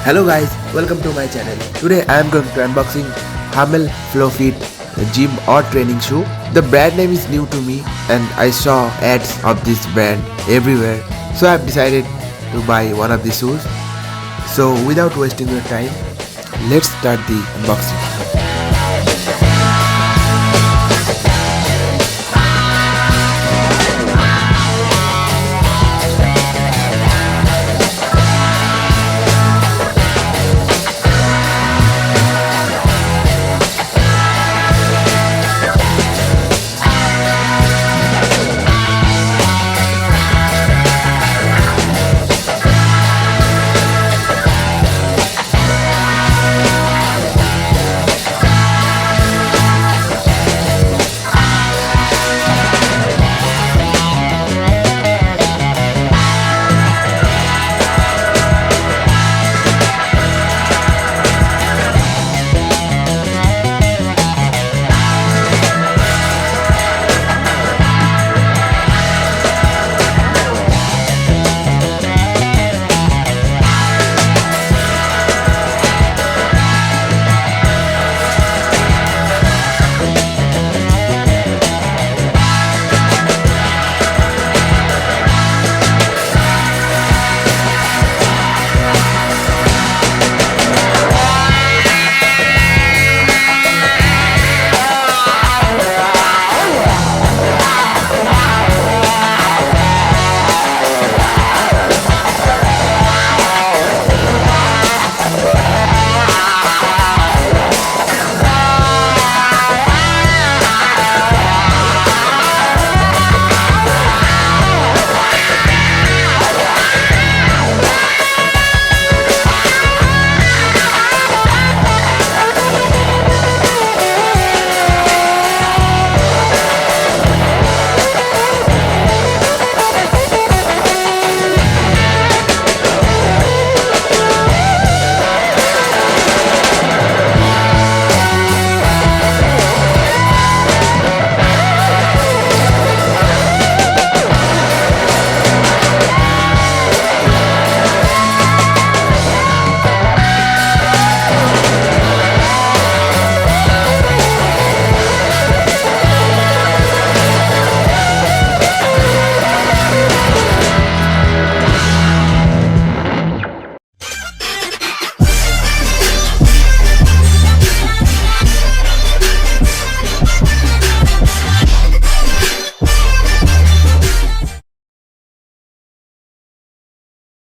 Hello guys, welcome to my channel. Today I am going to unboxing Hummel Flow Fit gym or training shoe. The brand name is new to me and I saw ads of this brand everywhere. So I have decided to buy one of these shoes. So without wasting your time, let's start the unboxing.